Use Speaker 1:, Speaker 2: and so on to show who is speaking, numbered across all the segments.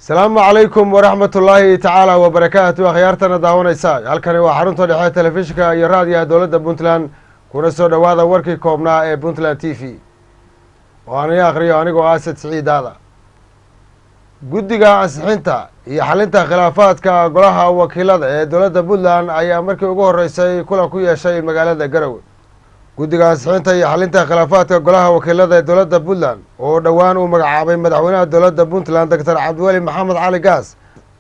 Speaker 1: السلام عليكم ورحمة الله تعالى وبركاته. خيارتنا داونيسا halkani waa xarunta dhexe telefishinka iyo raadiyaha dowladda Puntland kuna soo dhawaada warkii koobnaa ee Puntland TV oo aan akhriyo anigoo Asad Siciidaada. Guddiga ansixinta iyo xalinta khilaafaadka golaha wakiilada ee dowladda Puntland ayaa markii ugu horeysay kulan ku yeeshay magaalada Garowe. Guddiga ansixinta iyo xalinta khilaafaadka golaha wakiilada ee dowladda Puntland oo dhawaan uu magacaabay madaxweynaha dowladda Puntland Dr. Cabdiweli Maxamed Cali Gaas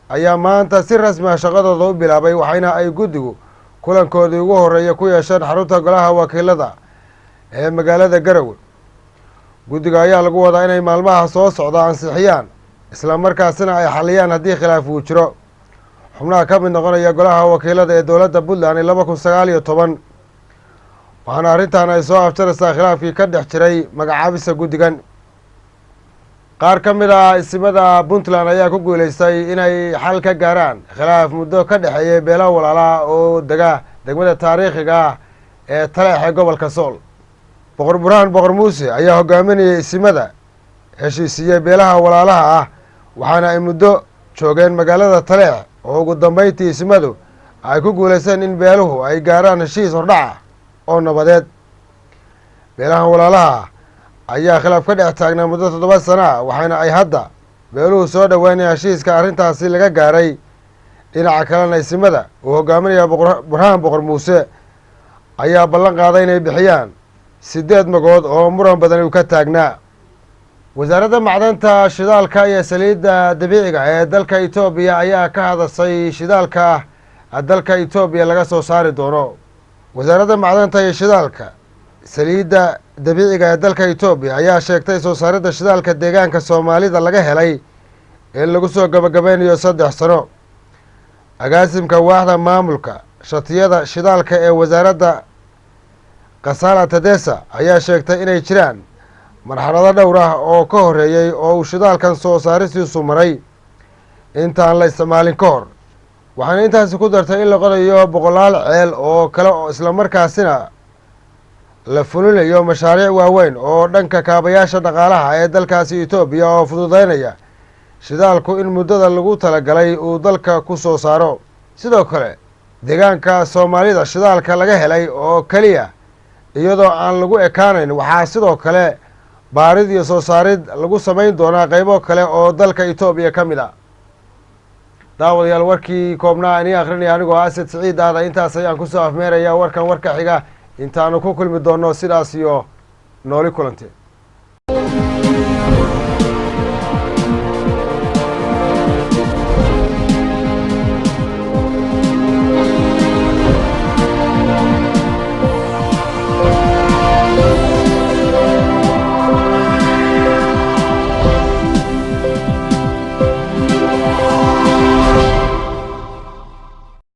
Speaker 1: ayaa maanta si rasmi ah shaqadooda u bilaabay waxayna ay guddigu kulankoodii ugu horeeyay ku yeesheen xarunta golaha wakiilada ee magaalada Garowe. Guddiga ayaa lagu wadaa inay maalmaha soo socda ansixiyaan isla markaasina ay xaliyaan haddii khilaaf uu jiro. xubnaha ka mid noqonaya golaha wakiilada ee dowladda Puntland 2019 waxaana arrintan ay soo afjaraysaa khilaafkii ka dhex jiray magacaabista guddigan. qaar ka mid ah isimada Puntland ayaa ku guuleystay inay xal ka gaaraan khilaaf muddo ka dhexeeyay beelo walaala oo degmada taariikhiga ah ee Taleex ee gobolka Sool. Boqor Burhaan Boqor Muuse ayaa hogaaminayay isimada heshiisiye beelaha walaalaha ah waxaana ay muddo joogeen magaalada Taleex oo ugu dambeyntii isimadu ay ku guuleysteen in beeluhu ay gaaraan heshiis hordhac oo nabadeed. beelaha walaalaha ayaa khilaaf ka dhex taagnaa muddo 7 sano ah waxaana ay hadda beeluhu soo dhaweynayaan heshiiska arrintaasi laga gaaray. dhinaca kalena isimada uu hogaaminaya Burhaan Boqor Muuse ayaa ballan qaaday inay bixiyaan 8 magood oo muran badan uu ka taagnaa. wasaaradda macdanta shidaalka iyo saliidda dabiiciga ee dalka Itoobiya ayaa ka hadashay shidaalka dalka Itoobiya laga soo saari doono. wasaaradda macdanta iyo shidaalka saliidda dabiiciga ee dalka Itoobiya ayaa sheegtay soo saaridda shidaalka deegaanka Soomaalida laga helay in lagu soo gabagabeynayo 3 sano. agaasimka waaxda maamulka shatiyada shidaalka ee wasaaradda Kasala Tadesa ayaa sheegtay inay jiraan marxalado dhowr ah oo ka horeeyay oo uu shidaalkan soo saaristiisu maray intaan la isticmaalin ka hor. waxaana intaasi ku dartay in la qodayo boqolaal ceel oo kale oo isla markaasina la fulinayo mashaariic waaweyn oo dhanka kaabayaasha dhaqaalaha ee dalkaasi Itoobiya oo fududeynaya shidaalku in muddada lagu talagalay uu dalka ku soo saaro. sidoo kale deegaanka Soomaalida shidaalka laga helay oo kaliya iyadoo aan lagu ekaanayn waxaa sidoo kale baarid iyo soo saarid lagu samayn doonaa qaybo kale oo dalka Itoobiya ka mid ah. daawadayaal warkii koobnaa ani akhrinaya anigoo Asad Siciidaada intaas ayaan ku soo afmeeraya warkan warka xiga intaanu ku kulmi doono sidaas iyo nooli kulante.